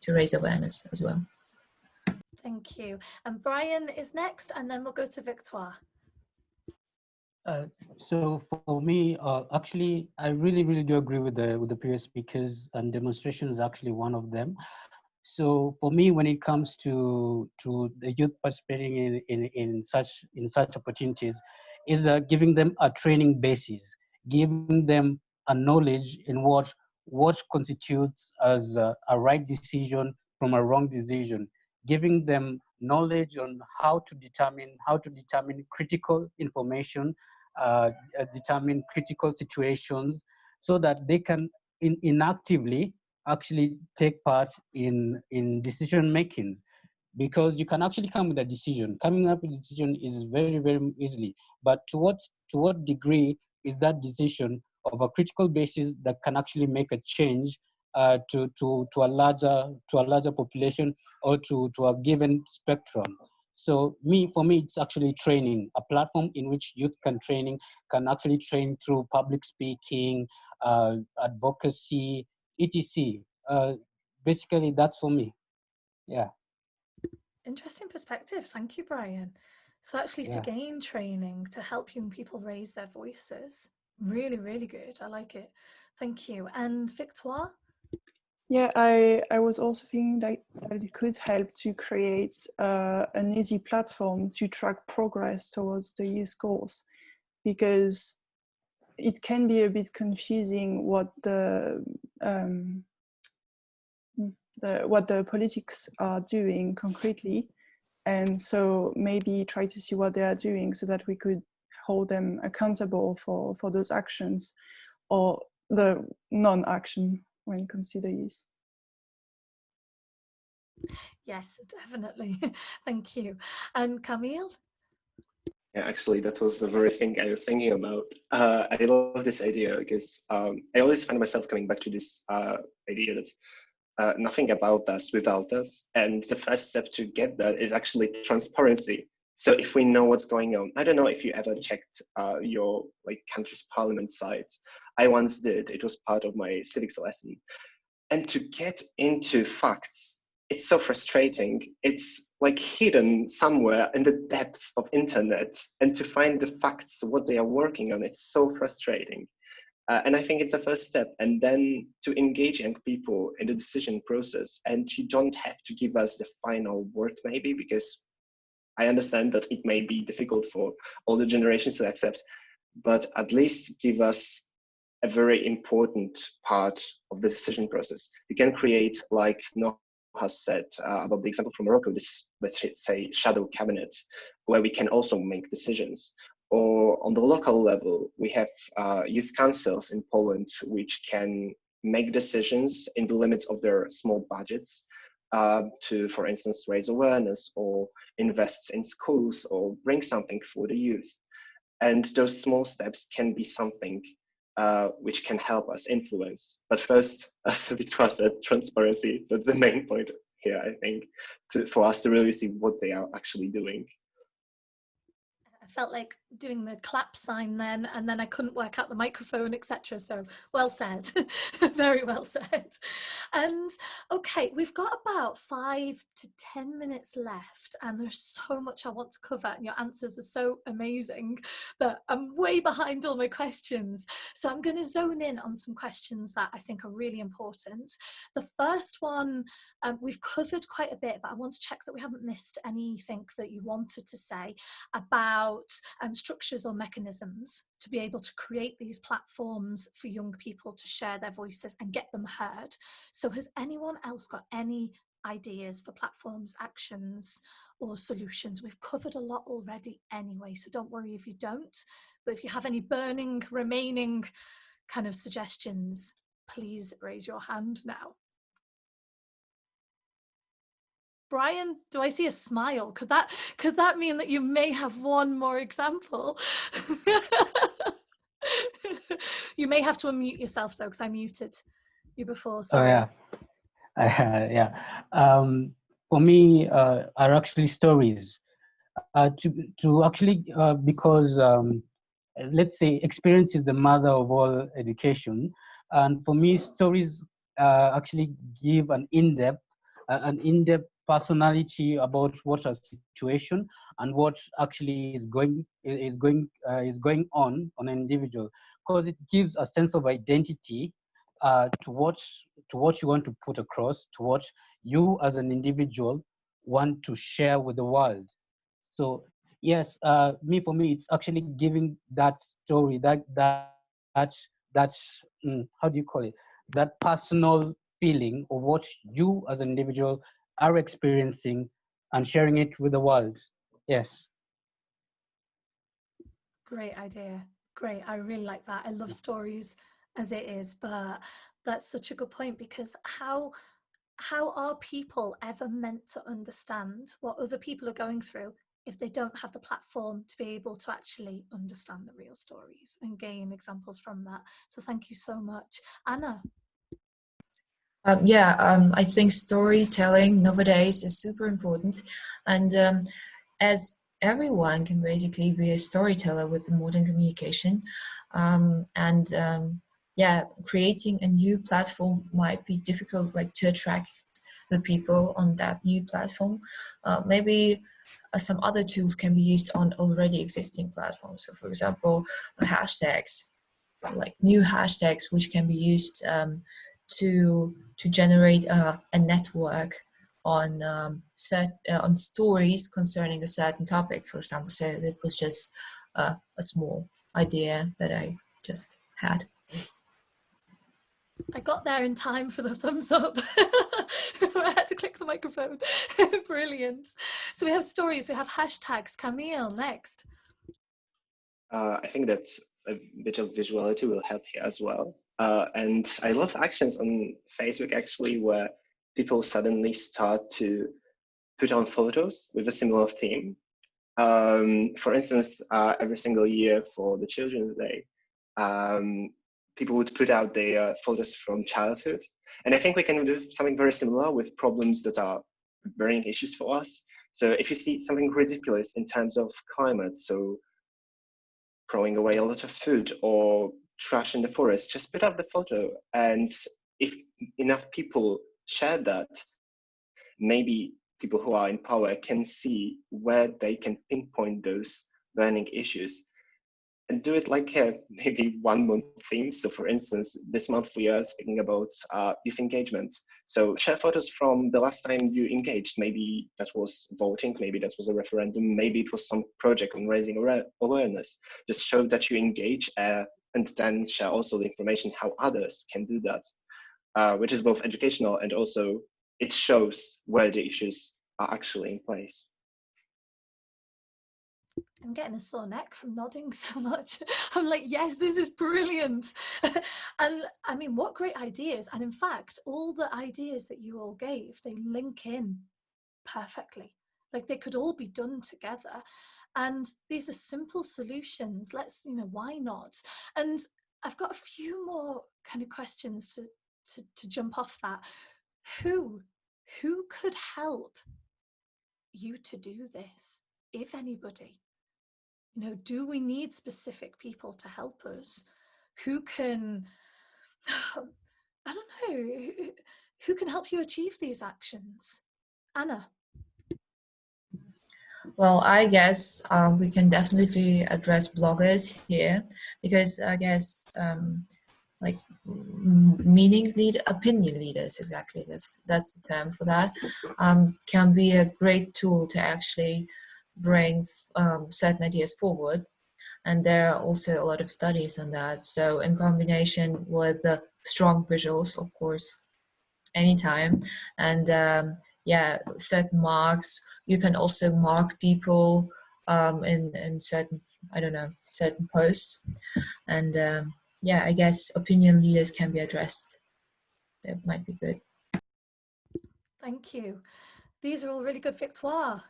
to raise awareness as well. Thank you. And Brian is next, and then we'll go to Victoire. So for me, actually, I really do agree with the previous speakers, and demonstration is actually one of them. So for me, when it comes to the youth participating in such opportunities, is giving them a training basis, giving them a knowledge in what constitutes as a right decision from a wrong decision, giving them knowledge on how to determine critical information, determine critical situations, so that they can inactively actually take part in decision makings. Because you can actually come with a decision. Coming up with a decision is very easily, but to what degree is that decision of a critical basis that can actually make a change to a larger population, or to a given spectrum. So for me, it's actually training, a platform in which youth can actually train through public speaking, advocacy, etc. Basically, that's for me. Yeah. Interesting perspective. Thank you, Brian. So actually to gain training to help young people raise their voices. Really good. I like it. Thank you. And Victoire? Yeah, I was also thinking that it could help to create an easy platform to track progress towards the youth goals, because it can be a bit confusing what the politics are doing concretely, and so maybe try to see what they are doing so that we could hold them accountable for those actions or the non-action when it comes to the youth. Yes, definitely. Thank you. And Kamil? Yeah, actually, that was the very thing I was thinking about. I love this idea because I always find myself coming back to this idea that nothing about us without us. And the first step to get that is actually transparency. So if we know what's going on, I don't know if you ever checked your country's parliament sites. I once did. It was part of my civics lesson. And to get into facts, it's so frustrating. It's like hidden somewhere in the depths of internet, and to find the facts, what they are working on, it's so frustrating. And I think it's a first step. And then to engage young people in the decision process. And you don't have to give us the final word, maybe, because I understand that it may be difficult for older generations to accept, but at least give us a very important part of the decision process. You can create, like Noha has said about the example from Morocco, this, let's say, shadow cabinet, where we can also make decisions. Or on the local level, we have youth councils in Poland, which can make decisions in the limits of their small budgets to, for instance, raise awareness or invest in schools or bring something for the youth. And those small steps can be something which can help us influence. But first, as Victoire said, transparency, that's the main point here, I think, for us to really see what they are actually doing. felt like doing the clap sign then, and then I couldn't work out the microphone, etc. So well said. Very well said. And okay, we've got about 5 to 10 minutes left, and there's so much I want to cover, and your answers are so amazing that I'm way behind all my questions. So I'm going to zone in on some questions that I think are really important. The first one, we've covered quite a bit, but I want to check that we haven't missed anything that you wanted to say about structures or mechanisms to be able to create these platforms for young people to share their voices and get them heard. So has anyone else got any ideas for platforms, actions, or solutions? We've covered a lot already anyway, so don't worry if you don't. But if you have any burning, remaining kind of suggestions, please raise your hand now. Brian, do I see a smile? Could that mean that you may have one more example? You may have to unmute yourself though, because I muted you before. Sorry. Oh yeah, yeah. For me, are actually stories. To actually because let's say experience is the mother of all education, and for me, stories actually give an in-depth personality about what a situation and what actually is going on an individual, because it gives a sense of identity to what you want to put across, to what you as an individual want to share with the world. So yes, for me, it's actually giving that story, how do you call it? That personal feeling of what you as an individual are experiencing and sharing it with the world. Yes. Great idea. Great. I really like that. I love stories as it is, but that's such a good point, because how are people ever meant to understand what other people are going through if they don't have the platform to be able to actually understand the real stories and gain examples from that? So thank you so much. Anna. I think storytelling nowadays is super important, and as everyone can basically be a storyteller with the modern communication, creating a new platform might be difficult, like to attract the people on that new platform. Maybe some other tools can be used on already existing platforms. So, for example, hashtags, like new hashtags, which can be used to generate a network on on stories concerning a certain topic, for example. So it was just a small idea that I just had. I got there in time for the thumbs up before I had to click the microphone. Brilliant. So we have stories, we have hashtags. Kamil, next. I think that a bit of visuality will help here as well. And I love actions on Facebook actually, where people suddenly start to put on photos with a similar theme. For instance, every single year for the Children's Day, people would put out their photos from childhood. And I think we can do something very similar with problems that are burning issues for us. So if you see something ridiculous in terms of climate, so throwing away a lot of food or trash in the forest, just put up the photo. And if enough people share that, maybe people who are in power can see where they can pinpoint those burning issues and do it like maybe 1 month theme. So for instance, this month we are speaking about youth engagement. So share photos from the last time you engaged. Maybe that was voting, maybe that was a referendum, maybe it was some project on raising awareness. Just show that you engage and then share also the information how others can do that, which is both educational and also it shows where the issues are actually in place. I'm getting a sore neck from nodding so much. I'm like, yes, this is brilliant. And I mean, what great ideas. And in fact, all the ideas that you all gave, they link in perfectly. Like they could all be done together. And these are simple solutions. Let's, why not? And I've got a few more kind of questions to jump off that. Who could help you to do this, if anybody? You know, do we need specific people to help us? Who can, I don't know, who can help you achieve these actions? Anna? Well, I guess we can definitely address bloggers here, because I guess like opinion leaders, exactly, that's the term for that, can be a great tool to actually bring certain ideas forward. And there are also a lot of studies on that. So in combination with the strong visuals, of course, anytime, and yeah, certain marks. You can also mark people in certain, I don't know, certain posts. And yeah, I guess opinion leaders can be addressed. That might be good. Thank you. These are all really good. Victoire?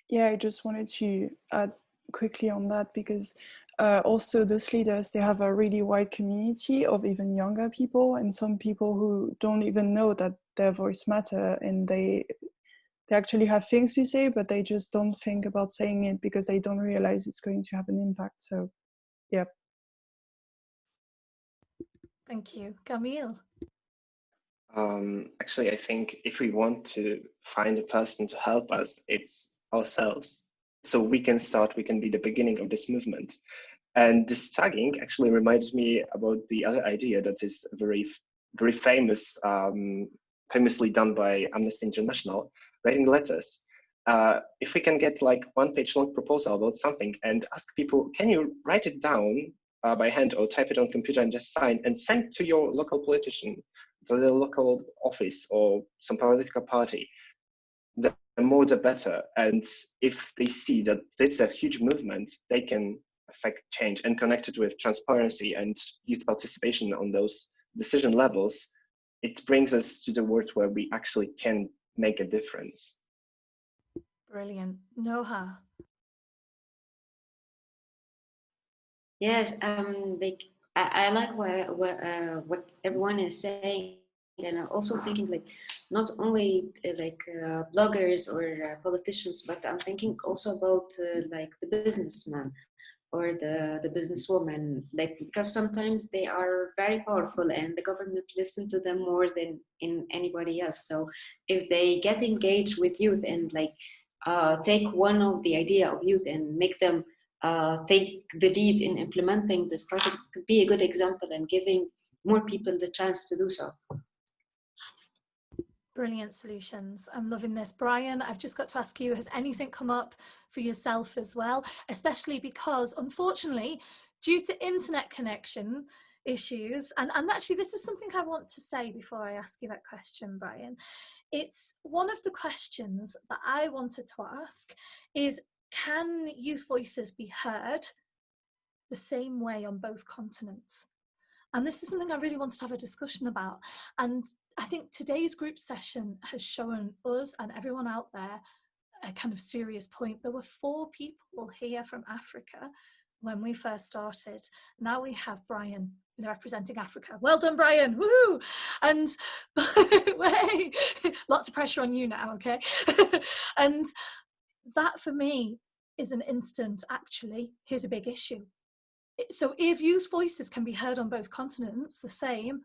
Yeah, I just wanted to add quickly on that, because also those leaders, they have a really wide community of even younger people, and some people who don't even know that their voice matter, and they actually have things to say, but they just don't think about saying it because they don't realize it's going to have an impact. So yeah. Thank you. Kamil? Actually, I think if we want to find a person to help us, it's ourselves. So we can start, we can be the beginning of this movement. And this tagging actually reminded me about the other idea that is very, very famous, famously done by Amnesty International, writing letters. If we can get like 1-page long proposal about something and ask people, can you write it down by hand or type it on computer and just sign and send to your local politician, to the local office or some political party, the more the better. And if they see that it's a huge movement, they can affect change, and connect it with transparency and youth participation on those decision levels. It brings us to the world where we actually can make a difference. Brilliant. Noha? Yes, like I like what everyone is saying, and I'm also thinking like not only bloggers or politicians, but I'm thinking also about like the businessman or the businesswoman, like, because sometimes they are very powerful and the government listen to them more than in anybody else. So if they get engaged with youth and like take one of the idea of youth and make them take the lead in implementing this project, could be a good example and giving more people the chance to do so. Brilliant solutions. I'm loving this. Brian, I've just got to ask you, has anything come up for yourself as well? Especially because, unfortunately, due to internet connection issues, and actually this is something I want to say before I ask you that question, Brian. It's one of the questions that I wanted to ask is, can youth voices be heard the same way on both continents? And this is something I really wanted to have a discussion about. And I think today's group session has shown us and everyone out there a kind of serious point. There were 4 people here from Africa when we first started. Now we have Brian representing Africa. Well done, Brian. Woohoo! And lots of pressure on you now, okay? And that for me is an instant, actually, here's a big issue. So if youth voices can be heard on both continents the same,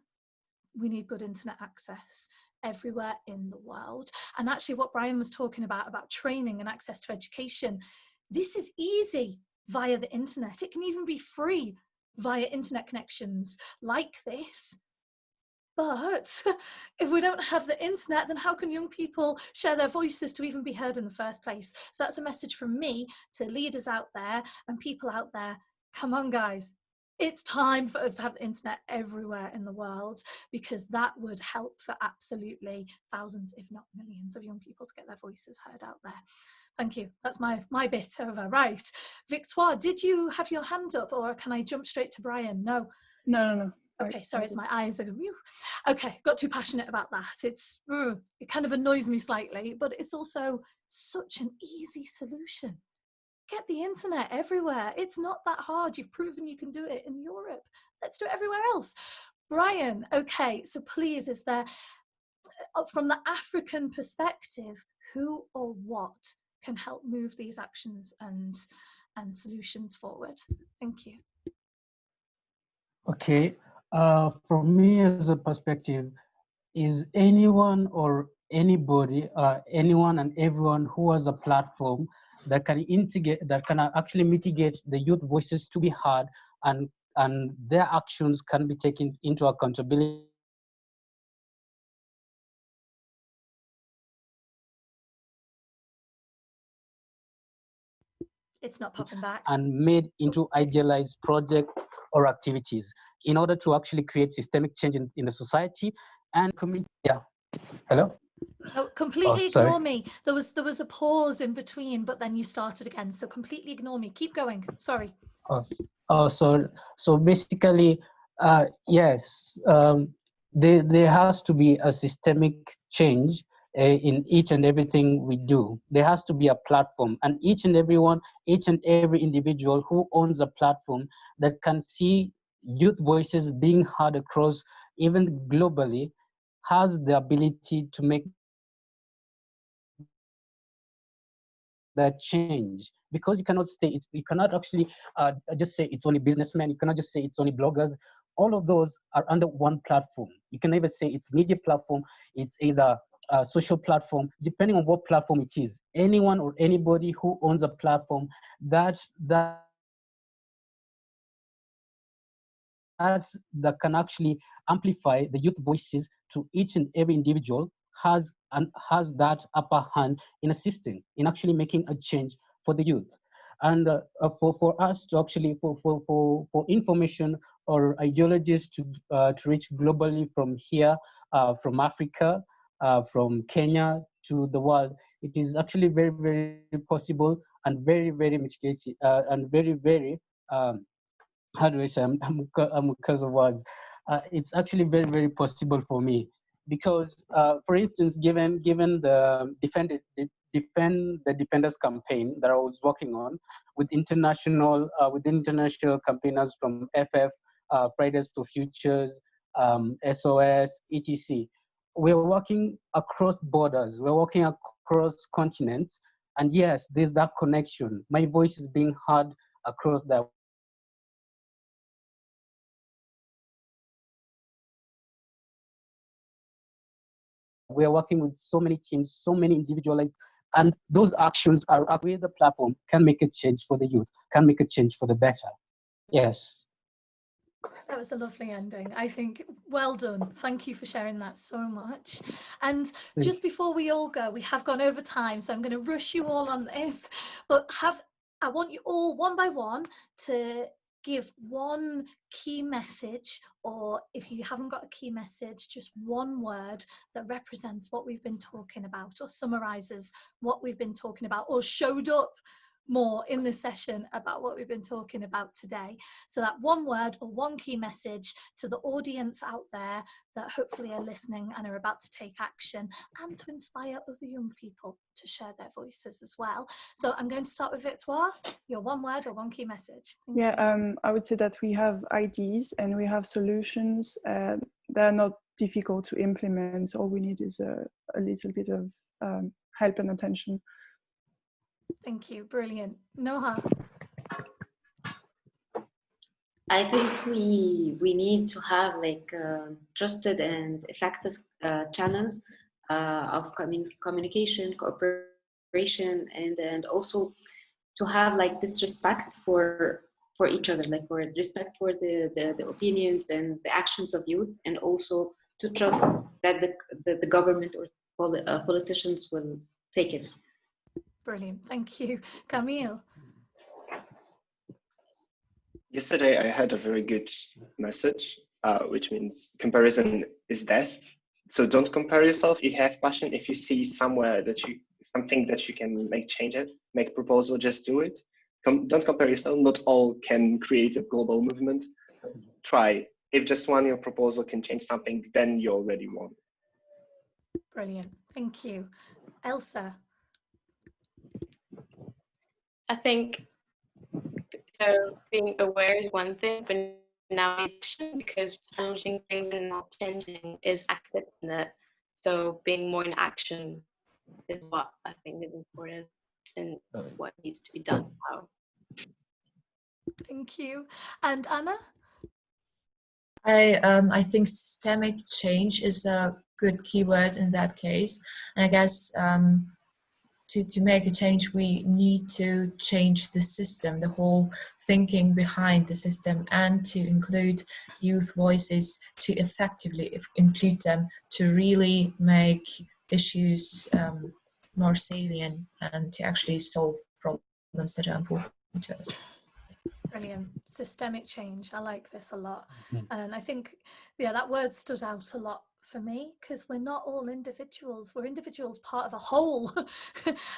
we need good internet access everywhere in the world. And actually what Brian was talking about training and access to education, this is easy via the internet. It can even be free via internet connections like this. But if we don't have the internet, then how can young people share their voices to even be heard in the first place? So that's a message from me to leaders out there and people out there. Come on, guys. It's time for us to have the internet everywhere in the world, because that would help for absolutely thousands, if not millions, of young people to get their voices heard out there. Thank you. That's my bit over. Right. Victoire, did you have your hand up, or can I jump straight to Brian? No. No. Okay, sorry, it's my eyes. Okay, got too passionate about that. It kind of annoys me slightly, but it's also such an easy solution. Get the internet everywhere. It's not that hard. You've proven you can do it in Europe. Let's do it everywhere else. Brian, okay, so please, is there, from the African perspective, who or what can help move these actions and solutions forward. Thank you. Okay, from me as a perspective, is anyone or anybody, anyone and everyone who has a platform that can integrate, that can actually mitigate the youth voices to be heard, and their actions can be taken into accountability It's not popping back. and made into idealized projects or activities in order to actually create systemic change in the society and community. Yeah. Hello? No, completely Oh, sorry. ignore me. There was a pause in between, but then you started again. So completely ignore me. Keep going. Sorry. So basically, yes, there has to be a systemic change in each and everything we do. There has to be a platform, and each and every individual who owns a platform that can see youth voices being heard across, even globally, has the ability to make that change, because you cannot you cannot actually just say it's only businessmen, you cannot just say it's only bloggers. All of those are under one platform. You can either say it's media platform, it's either a social platform, depending on what platform it is. Anyone or anybody who owns a platform that that can actually amplify the youth voices to each and every individual has that upper hand in assisting in actually making a change for the youth. And for us to actually for information or ideologies to reach globally from here, from Africa, from Kenya to the world, it is actually very, very possible and very, very mitigated and very, very how do I say, I'm because of words. It's actually very, very possible for me because, for instance, given the defend the defenders campaign that I was working on with international campaigners from FF, Fridays for Futures, SOS, etc. We're working across borders. We're working across continents, and yes, there's that connection. My voice is being heard across that. We are working with so many teams, so many individualized, and those actions are where the platform can make a change for the youth, can make a change for the better. Yes. That was a lovely ending. I think, well done. Thank you for sharing that so much. And just before we all go, we have gone over time, so I'm going to rush you all on this, but I want you all one by one to give one key message, or if you haven't got a key message, just one word that represents what we've been talking about or summarizes what we've been talking about or showed up more in this session about what we've been talking about today. So that one word or one key message to the audience out there that hopefully are listening and are about to take action, and to inspire other young people to share their voices as well. So I'm going to start with Victoire. Your one word or one key message. Thank you. I would say that we have ideas and we have solutions. They're not difficult to implement. All we need is a little bit of help and attention. Thank you. Brilliant. Noha? I think we need to have like trusted and effective channels of communication, cooperation, and also to have like this respect for each other, like for respect for the opinions and the actions of youth, and also to trust that the government or politicians will take it. Brilliant. Thank you. Kamil? Yesterday, I had a very good message, which means comparison is death. So don't compare yourself. You have passion. If you see somewhere something that you can make change it, make proposal, just do it. Don't compare yourself. Not all can create a global movement. Try. If just your proposal can change something, then you already won. Brilliant. Thank you. Elsa? I think so. Being aware is one thing, but now action, because challenging things and not changing is accepting it. So being more in action is what I think is important. and what needs to be done. How. Thank you. And Anna? I think systemic change is a good keyword in that case. And I guess to make a change, we need to change the system, the whole thinking behind the system, and to include youth voices, to effectively include them, to really make issues more salient and to actually solve problems that are important to us. Brilliant. Systemic change. I like this a lot. And I think, yeah, that word stood out a lot for me, because we're not all individuals. We're individuals part of a whole.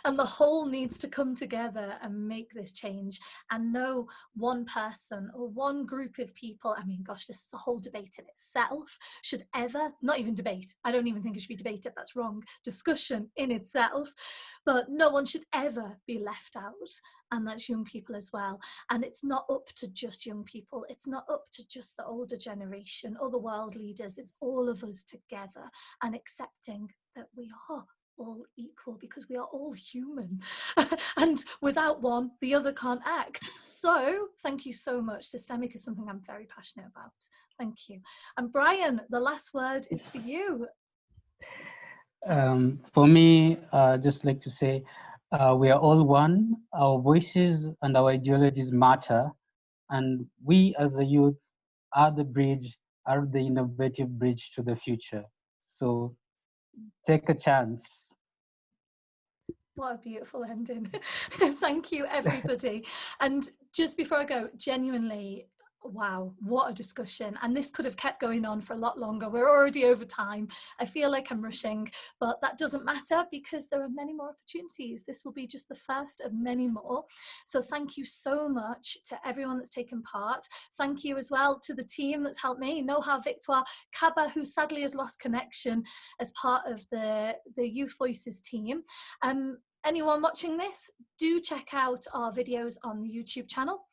And the whole needs to come together and make this change. And no one person or one group of people, I mean, gosh, this is a whole debate in itself, should ever, not even debate, I don't even think it should be debated, that's wrong, discussion in itself, but no one should ever be left out. And that's young people as well. And it's not up to just young people. It's not up to just the older generation or the world leaders. It's all of us together and accepting that we are all equal, because we are all human. And without one, the other can't act. So thank you so much. Systemic is something I'm very passionate about. Thank you. And Brian, the last word is for you. For me, just like to say, we are all one. Our voices and our ideologies matter, and we as a youth are the bridge, are the innovative bridge to the future. So take a chance. What a beautiful ending. Thank you, everybody. And just before I go, genuinely, wow, what a discussion. And this could have kept going on for a lot longer. We're already over time. I feel like I'm rushing, but that doesn't matter, because there are many more opportunities. This will be just the first of many more. So thank you so much to everyone that's taken part. Thank you as well to the team that's helped me, Noha, Victoire, Kaba, who sadly has lost connection as part of the Youth Voices team. Anyone watching this, do check out our videos on the YouTube channel,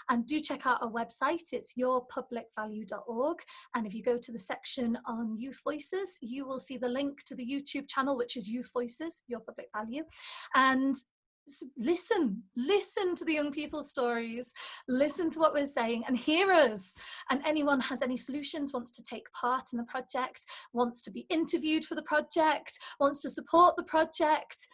and do check out our website. It's yourpublicvalue.org. And if you go to the section on Youth Voices, you will see the link to the YouTube channel, which is Youth Voices, Your Public Value. And listen to the young people's stories, listen to what we're saying, and hear us. And anyone has any solutions, wants to take part in the project, wants to be interviewed for the project, wants to support the project,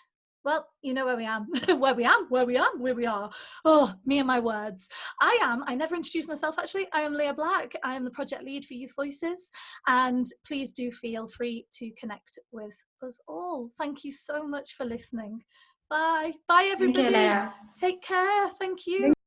well, you know where we am, where we are. Oh, me and my words. I never introduced myself actually. I am Leah Black. I am the project lead for Youth Voices, and please do feel free to connect with us all. Thank you so much for listening. Bye. Bye, everybody. Thank you, Leah. Take care. Thank you.